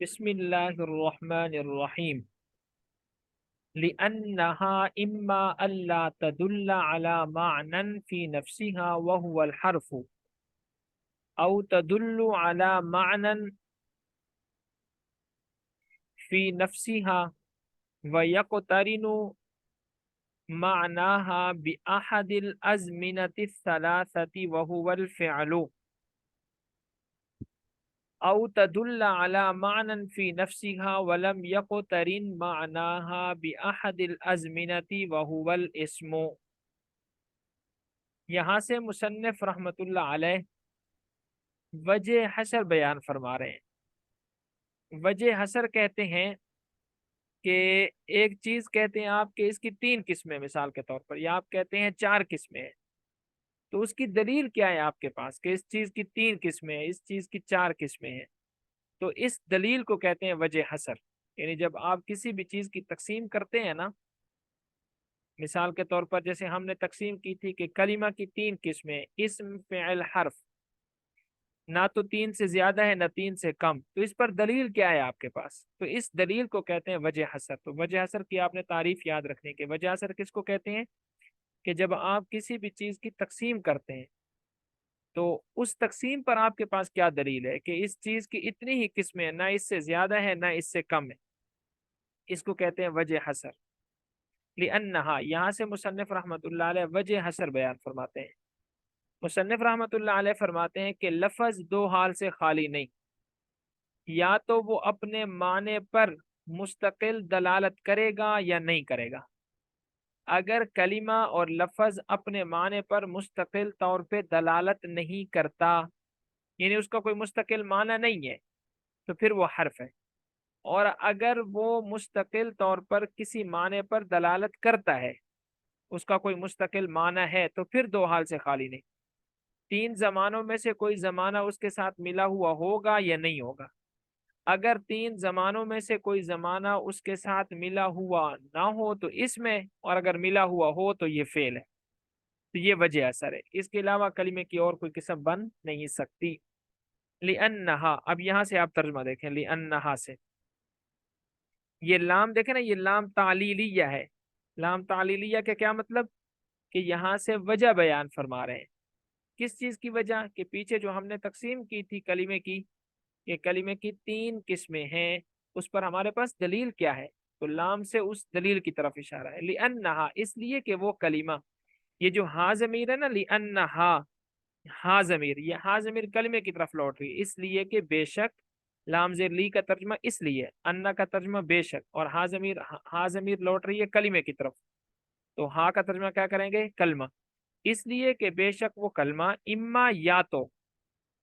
بسم اللہ الرحمن الرحیم لأنها إما ألا تدل على معنى في نفسها وهو الحرف أو تدل على معنى في نفسها ويقترن معناها بأحد الأزمنة الثلاثة وهو الفعل أو تدل على معنى في نفسها ولم يقترن معناها بأحد الأزمنة وهو الاسم۔ یہاں سے مصنف رحمت اللہ علیہ وجہ حشر بیان فرما رہے ہیں۔ وجہ حشر کہتے ہیں کہ ایک چیز کہتے ہیں آپ کہ اس کی 3 قسمیں مثال کے طور پر، یا آپ کہتے ہیں 4 قسمیں ہیں، تو اس کی دلیل کیا ہے آپ کے پاس کہ اس چیز کی 3 قسمیں ہیں، اس چیز کی 4 قسمیں ہیں؟ تو اس دلیل کو کہتے ہیں وجہ حشر۔ یعنی جب آپ کسی بھی چیز کی تقسیم کرتے ہیں نا، مثال کے طور پر جیسے ہم نے تقسیم کی تھی کہ کلمہ کی 3 قسمیں، اسم، فعل، حرف، نہ تو 3 سے زیادہ ہے نہ 3 سے کم، تو اس پر دلیل کیا ہے آپ کے پاس؟ تو اس دلیل کو کہتے ہیں وجہ حشر۔ تو وجہ حشر کی آپ نے تعریف یاد رکھنے کی۔ وجہ حشر کس کو کہتے ہیں؟ کہ جب آپ کسی بھی چیز کی تقسیم کرتے ہیں تو اس تقسیم پر آپ کے پاس کیا دلیل ہے کہ اس چیز کی اتنی ہی قسمیں ہیں، نہ اس سے زیادہ ہے نہ اس سے کم ہے، اس کو کہتے ہیں وجہ حشر۔ لأنہا، یہاں سے مصنف رحمت اللہ علیہ وجہ حشر بیان فرماتے ہیں۔ مصنف رحمت اللہ علیہ فرماتے ہیں کہ لفظ 2 حال سے خالی نہیں، یا تو وہ اپنے معنی پر مستقل دلالت کرے گا یا نہیں کرے گا۔ اگر کلمہ اور لفظ اپنے معنی پر مستقل طور پہ دلالت نہیں کرتا، یعنی اس کا کوئی مستقل معنی نہیں ہے، تو پھر وہ حرف ہے۔ اور اگر وہ مستقل طور پر کسی معنی پر دلالت کرتا ہے، اس کا کوئی مستقل معنی ہے، تو پھر 2 حال سے خالی نہیں۔ 3 زمانوں میں سے کوئی زمانہ اس کے ساتھ ملا ہوا ہوگا یا نہیں ہوگا۔ اگر 3 زمانوں میں سے کوئی زمانہ اس کے ساتھ ملا ہوا نہ ہو تو اس میں، اور اگر ملا ہوا ہو تو یہ فعل ہے۔ تو یہ وجہ اثر ہے، اس کے علاوہ کلمے کی اور کوئی قسم بن نہیں سکتی۔ لِأَنَّهَا، اب یہاں سے آپ ترجمہ دیکھیں، لِأَنَّهَا سے یہ لام دیکھیں نا، یہ لام تعلیلیہ ہے۔ لام تعلیلیہ کا کیا مطلب؟ کہ یہاں سے وجہ بیان فرما رہے ہیں۔ کس چیز کی وجہ؟ کہ پیچھے جو ہم نے تقسیم کی تھی کلمے کی، یہ کلمے کی 3 قسمیں ہیں، اس پر ہمارے پاس دلیل کیا ہے؟ تو لام سے اس دلیل کی طرف اشارہ ہے۔ لِأَنَّهَا، اس لیے کہ وہ کلمہ، یہ جو ہا ضمیر ہے نا، لِأَنَّهَا، ہا ضمیر، یہ ہا ضمیر کلمے کی طرف لوٹ رہی ہے، اس لیے کہ بے شک، لام زیر لی کا ترجمہ اس لیے، انا کا ترجمہ بے شک، اور ہا ضمیر لوٹ رہی ہے کلمے کی طرف، تو ہا کا ترجمہ کیا کریں گے؟ کلمہ۔ اس لیے کہ بے شک وہ کلمہ اما، یا تو،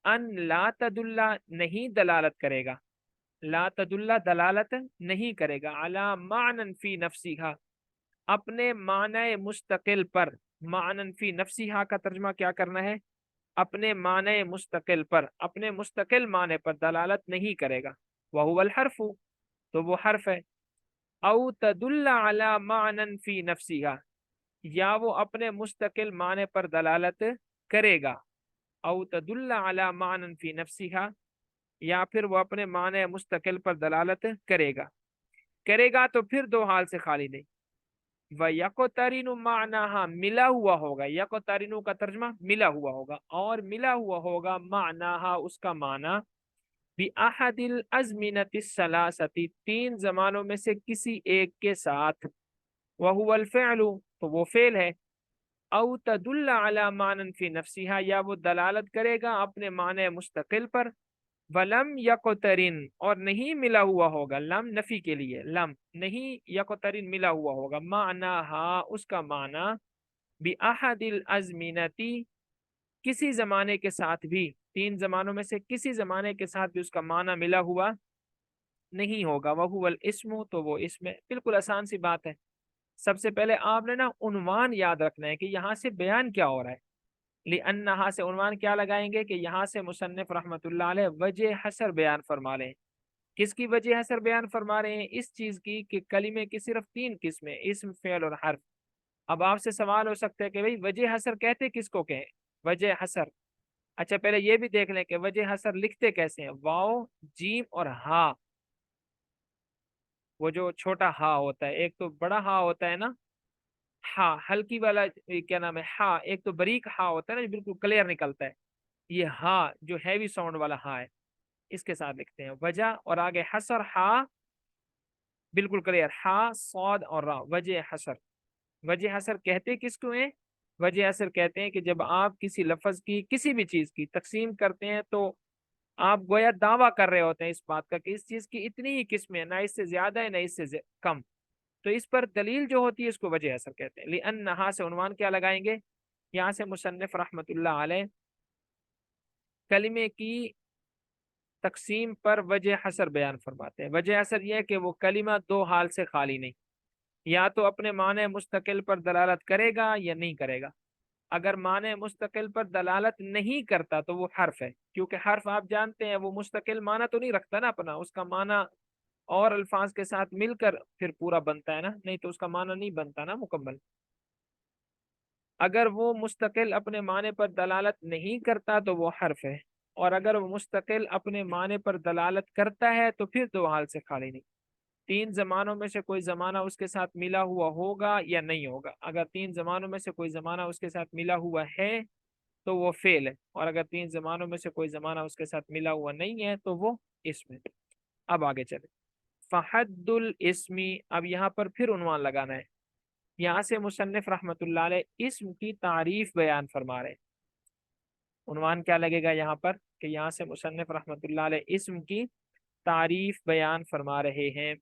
ان لا تدل، نہیں دلالت کرے گا، لا تدل دلالت نہیں کرے گا، علی معنی فی نفسہا، اپنے معنی مستقل پر۔ معنی فی نفسہا کا ترجمہ کیا کرنا ہے؟ اپنے معنی مستقل پر، اپنے مستقل معنی پر دلالت نہیں کرے گا۔ وہو الحرف، تو وہ حرف ہے۔ او تدل علی معنی فی نفسہا، یا وہ اپنے مستقل معنی پر دلالت کرے گا۔ او تدل علی معنی فی نفسہا، یا پھر وہ اپنے معنی مستقل پر دلالت کرے گا تو پھر 2 حال سے خالی نہیں۔ وَيَقْتَرِنُ مَعْنَاهَا، ملا ہوا ہوگا، یقترن کا ترجمہ ملا ہوا ہوگا، اور ملا ہوا ہوگا معناها، اس کا معنی، بِأَحَدِ الْأَزْمِنَةِ الثَّلَاثَةِ، 3 زمانوں میں سے کسی ایک کے ساتھ، وَهُوَ الْفِعْلُ، تو وہ فعل ہے، او تدل علی معنی فی نفسہا، یا وہ دلالت کرے گا اپنے معنی مستقل پر، ولم یقترن، اور نہیں ملا ہوا ہوگا، لم نفی کے لیے، لم نہیں، یقترن ملا ہوا ہوگا، معناہا، اس کا معنی، بأحد الازمنتی، کسی زمانے کے ساتھ بھی، 3 زمانوں میں سے کسی زمانے کے ساتھ بھی اس کا معنی ملا ہوا نہیں ہوگا، وہو الاسم، تو وہ اسم ہے۔ بالکل آسان سی بات ہے۔ سب سے پہلے آپ نے نا عنوان یاد رکھنا ہے کہ یہاں سے بیان کیا ہو رہا ہے۔ لِأَنَّهَا سے عنوان کیا لگائیں گے کہ یہاں سے مصنف رحمت اللہ علیہ وجہ حشر بیان فرما رہے ہیں۔ کس کی وجہ حشر بیان فرما رہے ہیں؟ اس چیز کی کہ کلمے کی صرف 3 قسمیں، اسم، فعل اور حرف۔ اب آپ سے سوال ہو سکتا ہے کہ بھئی وجہ حشر کہتے کس کو کہیں؟ وجہ حشر، اچھا پہلے یہ بھی دیکھ لیں کہ وجہ حشر لکھتے کیسے ہیں؟ واو، جیم اور ہا، وہ جو چھوٹا ہا ہوتا ہے، ایک تو بڑا ہا ہوتا ہے نا، ہا ہلکی والا، کیا نام ہے، ہا، ایک تو باریک ہا ہوتا ہے نا جو بالکل کلیئر نکلتا ہے، یہ ہا جو ہیوی ساؤنڈ والا ہا ہے، اس کے ساتھ لکھتے ہیں وجہ، اور آگے حسر، ہا بالکل کلیئر، ہا صاد اور را، وجہ حسر۔ وجہ حسر کہتے کس کو ہیں؟ وجہ حسر کہتے ہیں کہ جب آپ کسی لفظ کی، کسی بھی چیز کی تقسیم کرتے ہیں تو آپ گویا دعویٰ کر رہے ہوتے ہیں اس بات کا کہ اس چیز کی اتنی ہی قسمیں ہیں، نہ اس سے زیادہ ہے نہ اس سے کم، تو اس پر دلیل جو ہوتی ہے اس کو وجہ حسر کہتے ہیں۔ لأنہا سے عنوان کیا لگائیں گے؟ یہاں سے مصنف رحمت اللہ علیہ کلمے کی تقسیم پر وجہ حسر بیان فرماتے ہیں۔ وجہ حسر یہ ہے کہ وہ کلمہ دو حال سے خالی نہیں، یا تو اپنے معنی مستقل پر دلالت کرے گا یا نہیں کرے گا۔ اگر معنی مستقل پر دلالت نہیں کرتا تو وہ حرف ہے، کیونکہ حرف آپ جانتے ہیں وہ مستقل معنی تو نہیں رکھتا نا اپنا، اس کا معنی اور الفاظ کے ساتھ مل کر پھر پورا بنتا ہے نا، نہیں تو اس کا معنی نہیں بنتا نا مکمل۔ اگر وہ مستقل اپنے معنی پر دلالت نہیں کرتا تو وہ حرف ہے، اور اگر وہ مستقل اپنے معنی پر دلالت کرتا ہے تو پھر دو حال سے خالی نہیں۔ تین زمانوں میں سے کوئی زمانہ اس کے ساتھ ملا ہوا ہوگا یا نہیں ہوگا۔ اگر تین زمانوں میں سے کوئی زمانہ اس کے ساتھ ملا ہوا ہے تو وہ فعل ہے، اور اگر تین زمانوں میں سے کوئی زمانہ اس کے ساتھ ملا ہوا نہیں ہے تو وہ اسم ہے۔ اب آگے چلے، فحد الاسمی، اب یہاں پر پھر عنوان لگانا ہے۔ یہاں سے مصنف رحمت اللہ علیہ اسم کی تعریف بیان فرما رہے ہیں۔ عنوان کیا لگے گا یہاں پر کہ یہاں سے مصنف رحمت اللہ علیہ اسم کی تعریف بیان فرما رہے ہیں۔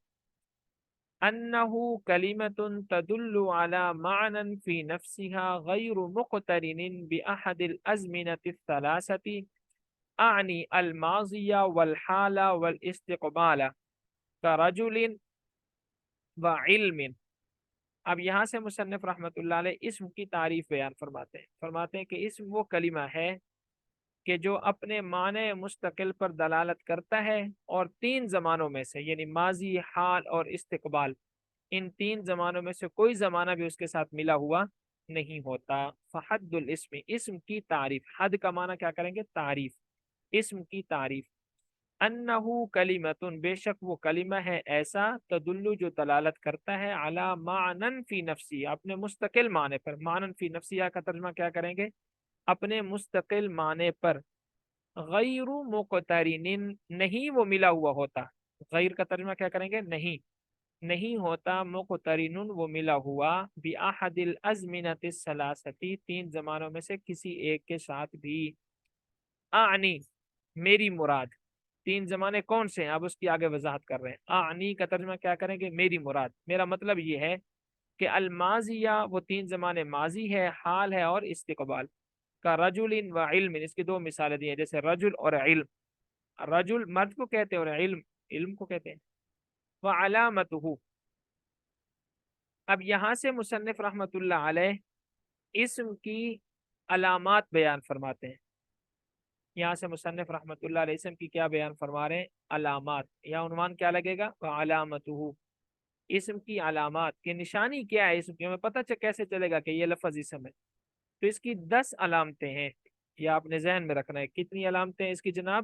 انه کلمۃ تدل على معنى في نفسها غیر مقترن باحد الازمنة الثلاثة، اعنی الماضی والحال والاستقبال كرجل وعلم۔ اب یہاں سے مصنف رحمت اللہ علیہ اسم کی تعریف بیان فرماتے ہیں کہ اسم وہ کلمہ ہے کہ جو اپنے معنی مستقل پر دلالت کرتا ہے، اور تین زمانوں میں سے یعنی ماضی، حال اور استقبال، ان تین زمانوں میں سے کوئی زمانہ بھی اس کے ساتھ ملا ہوا نہیں ہوتا۔ فحد الاسم، اسم کی تعریف، حد کا معنی کیا کریں گے؟ تعریف، اسم کی تعریف۔ انہو کلمتن، بے شک وہ کلمہ ہے ایسا، تدل جو دلالت کرتا ہے، علی معنن فی نفسی، اپنے مستقل معنی پر۔ معنن فی نفسی کا ترجمہ کیا کریں گے؟ اپنے مستقل معنی پر، غیر مقترن، نہیں وہ ملا ہوا ہوتا۔ غیر کا ترجمہ کیا کریں گے؟ نہیں، نہیں ہوتا، مقترن وہ ملا ہوا، بأحد الازمنۃ الثلاثۃ، تین زمانوں میں سے کسی ایک کے ساتھ بھی۔ اعنی، میری مراد، تین زمانے کون سے ہیں اب اس کی آگے وضاحت کر رہے ہیں۔ اعنی کا ترجمہ کیا کریں گے؟ میری مراد، میرا مطلب یہ ہے کہ الماضیہ، وہ تین زمانے ماضی ہے، حال ہے اور استقبال، کا رجل و علم، اس کی دو مثالیں دی ہیں، جیسے رجل اور علم۔ رجل مرد کو کہتے ہیں اور علم علم کو کہتے ہیں۔ وعلامتہ، اب یہاں سے مصنف رحمت اللہ علیہ اسم کی علامات بیان فرماتے ہیں۔ یہاں سے مصنف رحمت اللہ علیہ اسم کی کیا بیان فرما رہے ہیں؟ علامات، یا عنوان کیا لگے گا؟ وعلامتہ، اسم کی علامات، کی نشانی کیا ہے اسم کی، ہمیں پتہ کیسے چلے گا کہ یہ لفظ اسم ہے؟ تو اس کی 10 علامتیں ہیں، یہ آپ نے ذہن میں رکھنا ہے۔ کتنی علامتیں ہیں اس کی جناب؟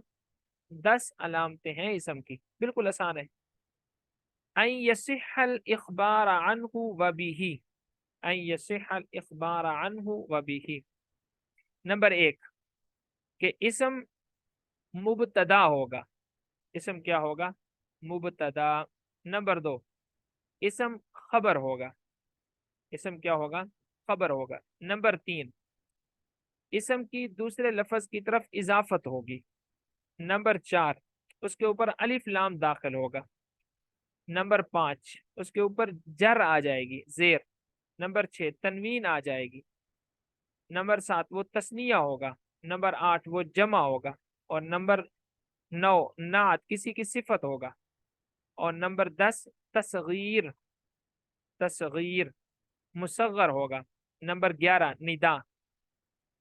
10 علامتیں ہیں اسم کی، بالکل آسان ہے۔ ان یصح الاخبار عنہ وبہ، ان یصح الاخبار عنہ وبہ، نمبر 1 کہ اسم مبتدا ہوگا، اسم کیا ہوگا؟ مبتدا۔ نمبر 2 اسم خبر ہوگا، اسم کیا ہوگا؟ خبر ہوگا۔ نمبر 3 اسم کی دوسرے لفظ کی طرف اضافت ہوگی۔ نمبر 4 اس کے اوپر الف لام داخل ہوگا۔ نمبر 5 اس کے اوپر جر آ جائے گی، زیر۔ نمبر 6 تنوین آ جائے گی۔ نمبر 7 وہ تثنیہ ہوگا۔ نمبر 8 وہ جمع ہوگا۔ اور نمبر 9 نعت، کسی کی صفت ہوگا۔ اور نمبر 10 تصغیر، تصغیر مصغر ہوگا۔ نمبر 11 ندا۔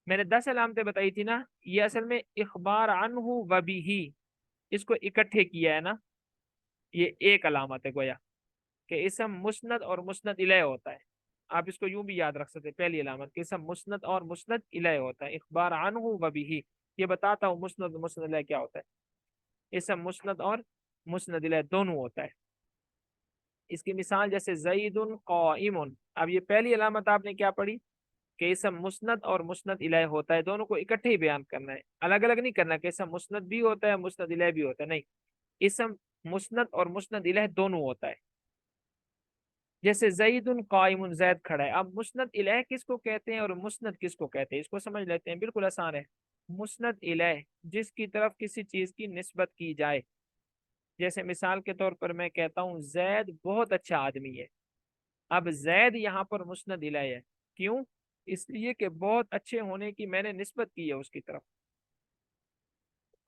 میں نے 10 علامتیں بتائی تھی نا، یہ اصل میں اخبار عنہ وبہ، اس کو اکٹھے کیا ہے نا، یہ ایک علامت ہے گویا کہ اسم مسند اور مسند الیہ ہوتا ہے۔ آپ اس کو یوں بھی یاد رکھ سکتے ہیں، پہلی علامت کہ اسم مسند اور مسند الیہ ہوتا ہے، اخبار عنہ وبہ۔ یہ بتاتا ہوں مسند اور مسند الیہ کیا ہوتا ہے۔ اسم مسند اور مسند الیہ دونوں ہوتا ہے۔ اس کی مثال جیسے زید قائم، اب یہ پہلی علامت آپ نے کیا پڑھی کہ اسم مسند اور مسند الیہ ہوتا ہے، دونوں کو اکٹھے ہی بیان کرنا ہے، الگ الگ نہیں کرنا کہ اسم مسند بھی ہوتا ہے مسند الیہ بھی ہوتا ہے، نہیں، اسم مسند اور مسند الیہ دونوں ہوتا ہے۔ جیسے زید قائم، زید کھڑا ہے، اب مسند الیہ کس کو کہتے ہیں اور مسند کس کو کہتے ہیں، اس کو سمجھ لیتے ہیں، بالکل آسان ہے۔ مسند الیہ جس کی طرف کسی چیز کی نسبت کی جائے، جیسے مثال کے طور پر میں کہتا ہوں زید بہت اچھا آدمی ہے، اب زید یہاں پر مسند الیہ ہے، کیوں؟ اس لیے کہ بہت اچھے ہونے کی میں نے نسبت کی ہے اس کی طرف۔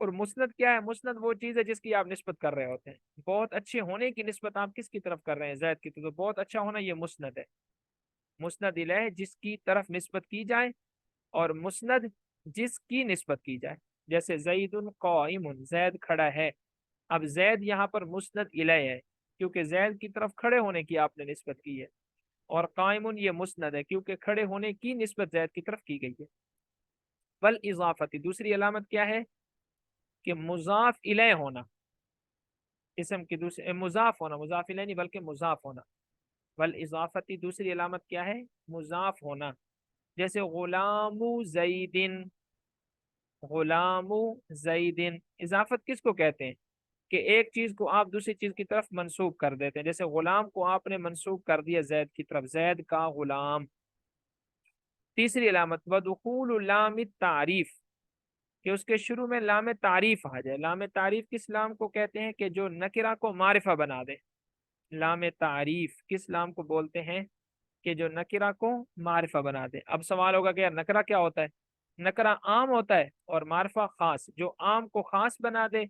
اور مسند کیا ہے؟ مسند وہ چیز ہے جس کی آپ نسبت کر رہے ہوتے ہیں، بہت اچھے ہونے کی نسبت آپ کس کی طرف کر رہے ہیں؟ زید کی طرف، تو بہت اچھا ہونا یہ مسند ہے۔ مسند الیہ جس کی طرف نسبت کی جائے، اور مسند جس کی نسبت کی جائے، جیسے زید قائم، زید کھڑا ہے، اب زید یہاں پر مسند الیہ ہے کیونکہ زید کی طرف کھڑے ہونے کی آپ نے نسبت کی ہے، اور قائم یہ مسند ہے کیونکہ کھڑے ہونے کی نسبت زید کی طرف کی گئی ہے۔ والاضافتی دوسری علامت کیا ہے کہ مضاف الیہ ہونا، اسم کی دوسری مضاف ہونا، مضاف الیہ نہیں بلکہ مضاف ہونا۔ والاضافتی دوسری علامت کیا ہے؟ مضاف ہونا، جیسے غلام زیدن، غلام زیدن، اضافت کس کو کہتے ہیں کہ ایک چیز کو آپ دوسری چیز کی طرف منسوب کر دیتے ہیں، جیسے غلام کو آپ نے منسوب کر دیا زید کی طرف، زید کا غلام۔ تیسری علامت ودخول لام التعریف، کہ اس کے شروع میں لام تعریف آ جائے۔ لام تعریف کس لام کو کہتے ہیں کہ جو نکرہ کو معرفہ بنا دے؟ لام تعریف کس لام کو بولتے ہیں کہ جو نکرہ کو معرفہ بنا دے؟ اب سوال ہوگا کہ یار نکرہ کیا ہوتا ہے؟ نکرہ عام ہوتا ہے اور معرفہ خاص، جو عام کو خاص بنا دے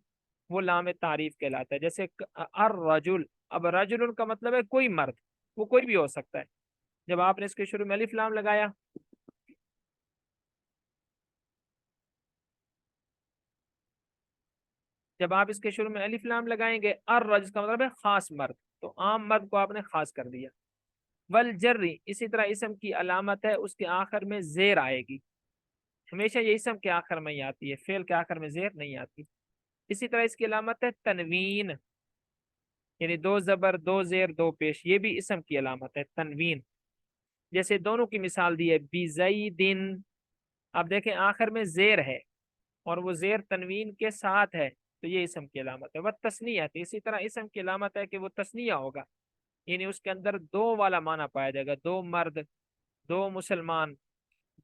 وہ لام تعریف کہلاتا ہے، جیسے الرجل، اب رجل کا مطلب ہے کوئی مرد، وہ کوئی بھی ہو سکتا ہے، جب آپ نے اس کے شروع میں الف لام لگایا، جب آپ اس کے شروع میں الف لام لگائیں گے، الرجل کا مطلب ہے خاص مرد، تو عام مرد کو آپ نے خاص کر دیا۔ والجری اسی طرح اسم کی علامت ہے اس کے آخر میں زیر آئے گی، ہمیشہ یہ اسم کے آخر میں ہی آتی ہے، فعل کے آخر میں زیر نہیں آتی۔ اسی طرح اس کی علامت ہے تنوین، یعنی دو زبر دو زیر دو پیش، یہ بھی اسم کی علامت ہے تنوین، جیسے دونوں کی مثال دی ہے بزیدن، اب دیکھیں آخر میں زیر ہے اور وہ زیر تنوین کے ساتھ ہے، تو یہ اسم کی علامت ہے۔ وہ تسنیہ ہے، اسی طرح اسم کی علامت ہے کہ وہ تسنیہ ہوگا، یعنی اس کے اندر دو والا معنی پایا جائے گا، دو مرد، دو مسلمان،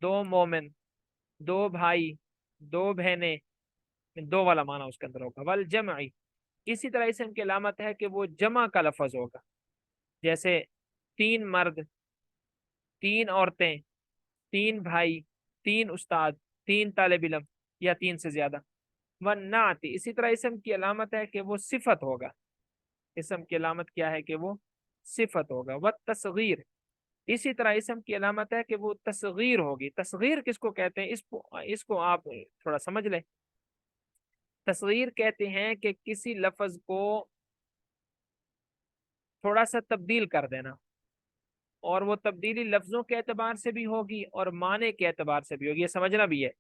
دو مومن، دو بھائی، دو بہنیں، دو والا معنی اس کے اندر ہوگا۔ والجمعی اسی طرح اسم کی علامت ہے کہ وہ جمع کا لفظ ہوگا، جیسے تین مرد، تین عورتیں، تین بھائی، تین استاد، تین طالب علم، یا تین سے زیادہ۔ والنعت اسی طرح اسم کی علامت ہے کہ وہ صفت ہوگا، اسم کی علامت کیا ہے کہ وہ صفت ہوگا۔ والتصغیر اسی طرح اسم کی علامت ہے کہ وہ تصغیر ہوگی۔ تصغیر کس کو کہتے ہیں؟ اس کو آپ تھوڑا سمجھ لیں۔ تصغیر کہتے ہیں کہ کسی لفظ کو تھوڑا سا تبدیل کر دینا، اور وہ تبدیلی لفظوں کے اعتبار سے بھی ہوگی اور معنی کے اعتبار سے بھی ہوگی، یہ سمجھنا بھی ہے۔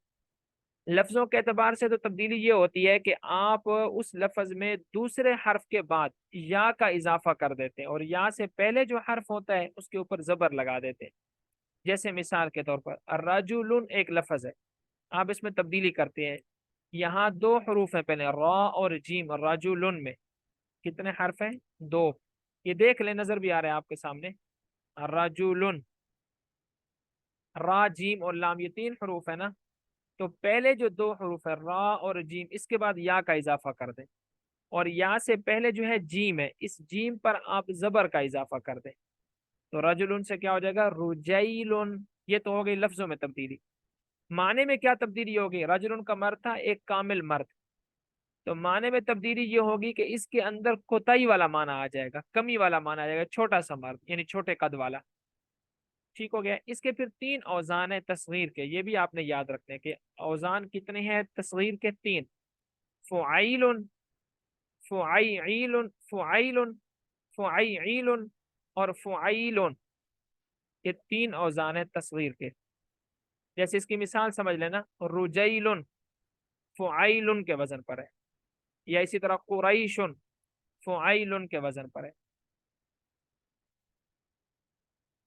لفظوں کے اعتبار سے تو تبدیلی یہ ہوتی ہے کہ آپ اس لفظ میں دوسرے حرف کے بعد یا کا اضافہ کر دیتے ہیں، اور یا سے پہلے جو حرف ہوتا ہے اس کے اوپر زبر لگا دیتے ہیں، جیسے مثال کے طور پر الرجل ایک لفظ ہے، آپ اس میں تبدیلی کرتے ہیں، یہاں دو حروف ہیں پہلے را اور جیم، الرجل میں کتنے حرف ہیں؟ دو، یہ دیکھ لیں نظر بھی آ رہا ہے آپ کے سامنے، الرجل، را جیم اور لام یہ تین حروف ہے نا، تو پہلے جو دو حروف ہے را اور جیم، اس کے بعد یا کا اضافہ کر دیں، اور یا سے پہلے جو ہے جیم ہے، اس جیم پر آپ زبر کا اضافہ کر دیں، تو رجلن سے کیا ہو جائے گا؟ رجیلن، یہ تو ہو گئی لفظوں میں تبدیلی۔ معنی میں کیا تبدیلی ہوگی؟ رجلن کا مرد تھا ایک کامل مرد، تو معنی میں تبدیلی یہ ہوگی کہ اس کے اندر کوتاہی والا معنی آ جائے گا، کمی والا معنی آ جائے گا، چھوٹا سا مرد یعنی چھوٹے قد والا۔ ٹھیک ہو گیا۔ اس کے پھر تین اوزان ہیں تصغیر کے، یہ بھی آپ نے یاد رکھنے کے اوزان کتنے ہیں تصغیر کے؟ تین، فعیل، فعیل، فعیل، فعیل اور فعیل، یہ تین اوزان ہیں تصغیر کے۔ جیسے اس کی مثال سمجھ لینا، رجیل فعیل کے وزن پر ہے، یا اسی طرح قریش فعیل کے وزن پر ہے۔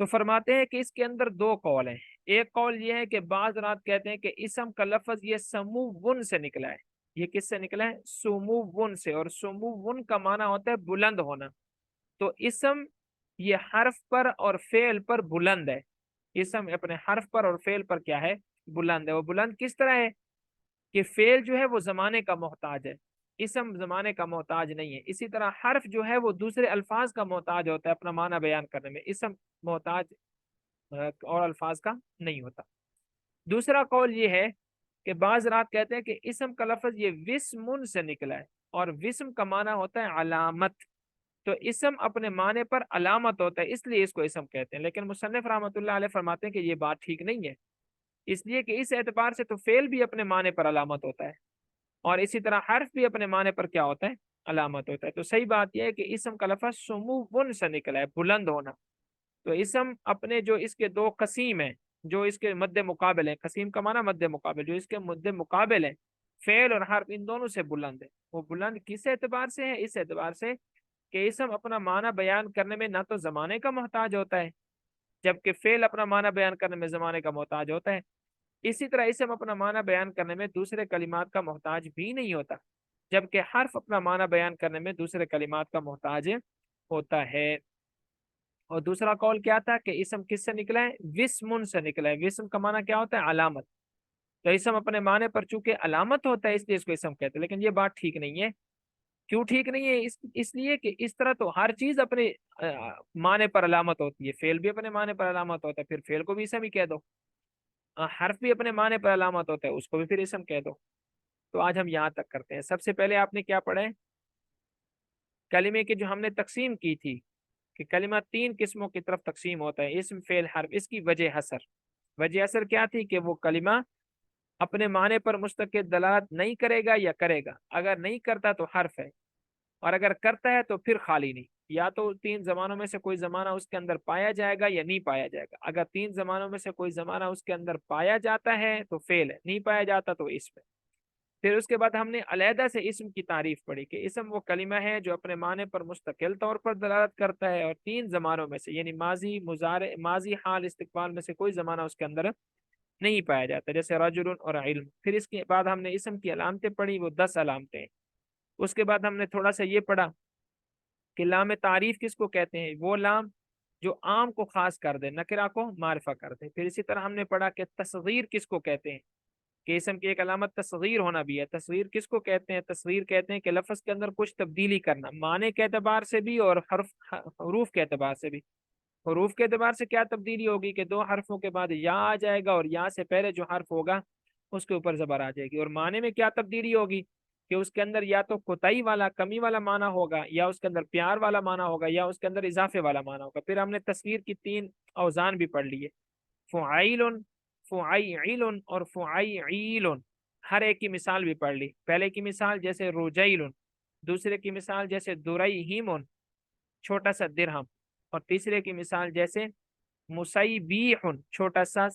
تو فرماتے ہیں کہ اس کے اندر دو قول ہیں. ایک قول یہ ہے کہ بعض رات کہتے ہیں کہ اسم کا لفظ یہ سمو سے نکلا ہے. یہ کس سے نکلا ہے؟ سمو سے. اور سمو کا معنی ہوتا ہے بلند ہونا. تو اسم یہ حرف پر اور فعل پر بلند ہے. اسم اپنے حرف پر اور فعل پر کیا ہے؟ بلند ہے. وہ بلند کس طرح ہے کہ فعل جو ہے وہ زمانے کا محتاج ہے، اسم زمانے کا محتاج نہیں ہے. اسی طرح حرف جو ہے وہ دوسرے الفاظ کا محتاج ہوتا ہے اپنا معنی بیان کرنے میں. اسم محتاج اور الفاظ کا نہیں ہوتا. دوسرا قول یہ ہے کہ بعض رات کہتے ہیں کہ اسم کا لفظ یہ وسم سے نکلا ہے، اور وسم کا معنی ہوتا ہے علامت. تو اسم اپنے معنی پر علامت ہوتا ہے، اس لیے اس کو اسم کہتے ہیں. لیکن مصنف رحمۃ اللہ علیہ فرماتے ہیں کہ یہ بات ٹھیک نہیں ہے، اس لیے کہ اس اعتبار سے تو فعل بھی اپنے معنی پر علامت ہوتا ہے، اور اسی طرح حرف بھی اپنے معنی پر کیا ہوتا ہے؟ علامت ہوتا ہے. تو صحیح بات یہ ہے کہ اسم کا لفظ سمو سے نکلا ہے، بلند ہونا. تو اسم اپنے جو اس کے دو قسیم ہیں، جو اس کے مد مقابل ہیں، قسیم کا معنی مد مقابل، جو اس کے مد مقابل ہیں فعل اور حرف، ان دونوں سے بلند ہے. وہ بلند کس اعتبار سے ہے؟ اس اعتبار سے کہ اسم اپنا معنی بیان کرنے میں نہ تو زمانے کا محتاج ہوتا ہے، جبکہ فعل اپنا معنی بیان کرنے میں زمانے کا محتاج ہوتا ہے. اسی طرح اسم اپنا معنی بیان کرنے میں دوسرے کلمات کا محتاج بھی نہیں ہوتا، جبکہ حرف اپنا معنی بیان کرنے میں دوسرے کلمات کا محتاج ہوتا ہے. اور دوسرا قول کیا تھا کہ اسم کس سے نکلا ہے؟ وسم سے نکلا ہے. وسم کا معنی کیا ہوتا ہے؟ علامت. تو اسم اپنے معنی پر چونکہ علامت ہوتا ہے اس لیے اس کو اسم کہتے ہیں. لیکن یہ بات ٹھیک نہیں ہے. کیوں ٹھیک نہیں ہے؟ اس لیے کہ اس طرح تو ہر چیز اپنے معنی پر علامت ہوتی ہے. فعل بھی اپنے معنی پر علامت ہوتا ہے، پھر فعل کو بھی اسم ہی کہہ دو. حرف بھی اپنے معنی پر علامت ہوتا ہے، اس کو بھی پھر اسم کہہ دو. تو آج ہم یہاں تک کرتے ہیں. سب سے پہلے آپ نے کیا پڑھا ہے؟ کلمے کی جو ہم نے تقسیم کی تھی کہ کلمہ تین قسموں کی طرف تقسیم ہوتا ہے: اسم، فعل، حرف. اس کی وجہ حسر. وجہ حسر کیا تھی؟ کہ وہ کلمہ اپنے معنی پر مستقل دلالت نہیں کرے گا یا کرے گا. اگر نہیں کرتا تو حرف ہے، اور اگر کرتا ہے تو پھر خالی نہیں. یا تو تین زمانوں میں سے کوئی زمانہ اس کے اندر پایا جائے گا یا نہیں پایا جائے گا. اگر تین زمانوں میں سے کوئی زمانہ اس کے اندر پایا جاتا ہے تو فعل ہے، نہیں پایا جاتا تو اسم ہے. پھر اس کے بعد ہم نے علیحدہ سے اسم کی تعریف پڑھی کہ اسم وہ کلمہ ہے جو اپنے معنی پر مستقل طور پر دلالت کرتا ہے، اور تین زمانوں میں سے یعنی ماضی، مضارع، ماضی، حال، استقبال میں سے کوئی زمانہ اس کے اندر نہیں پایا جاتا، جیسے رجل اور علم. پھر اس کے بعد ہم نے اسم کی علامتیں پڑھی، وہ 10 علامتیں. اس کے بعد ہم نے تھوڑا سا یہ پڑھا کہ لام تعریف کس کو کہتے ہیں؟ وہ لام جو عام کو خاص کر دے، نکرہ کو معرفہ کر دے. پھر اسی طرح ہم نے پڑھا کہ تصغیر کس کو کہتے ہیں، کہ اسم کی ایک علامت تصغیر ہونا بھی ہے. تصغیر کس کو کہتے ہیں؟ تصغیر کہتے ہیں کہ لفظ کے اندر کچھ تبدیلی کرنا، معنی کے اعتبار سے بھی اور حروف کے اعتبار سے بھی. حروف کے اعتبار سے کیا تبدیلی ہوگی کہ دو حرفوں کے بعد یا آ جائے گا، اور یا سے پہلے جو حرف ہوگا اس کے اوپر زبر آ جائے گی. اور معنی میں کیا تبدیلی ہوگی کہ اس کے اندر یا تو کوتاہی والا، کمی والا معنی ہوگا، یا اس کے اندر پیار والا معنی ہوگا، یا اس کے اندر اضافے والا معنی ہوگا. پھر ہم نے تصویر کی تین اوزان بھی پڑھ لیے: فعیل، فعیل اور فعیل. ہر ایک کی مثال بھی پڑھ لی. پہلے کی مثال جیسے رجیل، دوسرے کی مثال جیسے درہیم، چھوٹا سا درہم، اور تیسرے کی مثال جیسے مسیبیح، چھوٹا سا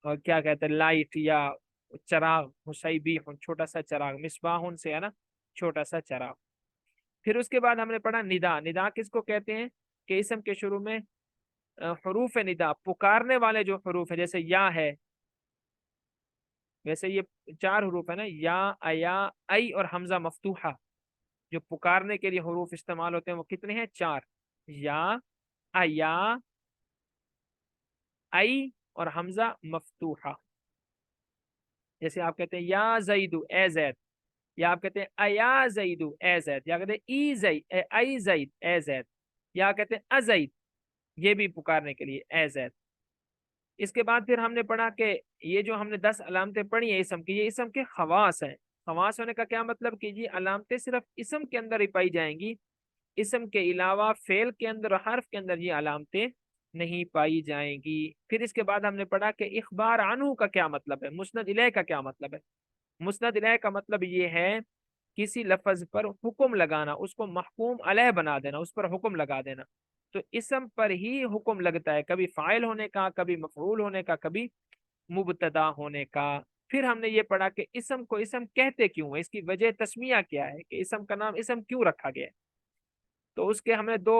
اور کیا کہتے ہیں لائٹ یا چراغ. مسیبیح چھوٹا سا چراغ، مصباح سے ہے نا، چھوٹا سا چراغ. پھر اس کے بعد ہم نے پڑھا ندا. ندا کس کو کہتے ہیں؟ کہ اسم کے شروع میں حروف ندا، پکارنے والے جو حروف ہیں، جیسے یا ہے، ویسے یہ چار حروف ہے نا، یا، ایا، ای اور حمزہ مفتوحہ. جو پکارنے کے لیے حروف استعمال ہوتے ہیں وہ کتنے ہیں؟ چار: یا، ایا، ای اور حمزہ مفتوحہ. جیسے آپ کہتے ہیں یا زیدو، اے زید، یا آپ کہتے ہیں ایا زیدو، اے زید، یا کہتے ہیں ای زید، ای زید، اے زید، یا کہتے ہیں ازید، یہ بھی پکارنے کے لیے اے زید. اس کے بعد پھر ہم نے پڑھا کہ یہ جو ہم نے 10 علامتیں پڑھی ہیں اسم کی، یہ اسم کے خواص ہیں. خواص ہونے کا کیا مطلب کہ یہ علامتیں صرف اسم کے اندر ہی پائی جائیں گی، اسم کے علاوہ فعل کے اندر اور حرف کے اندر یہ علامتیں نہیں پائی جائیں گی. پھر اس کے بعد ہم نے پڑھا کہ اخبار عنہ کا کیا مطلب ہے، مسند الیہ کا کیا مطلب ہے. مسند الیہ کا مطلب یہ ہے کسی لفظ پر حکم لگانا، اس کو محکوم علیہ بنا دینا، اس پر حکم لگا دینا. تو اسم پر ہی حکم لگتا ہے، کبھی فاعل ہونے کا، کبھی مفعول ہونے کا، کبھی مبتدا ہونے کا. پھر ہم نے یہ پڑھا کہ اسم کو اسم کہتے کیوں ہے، اس کی وجہ تسمیہ کیا ہے، کہ اسم کا نام اسم کیوں رکھا گیا ہے. تو اس کے ہم نے دو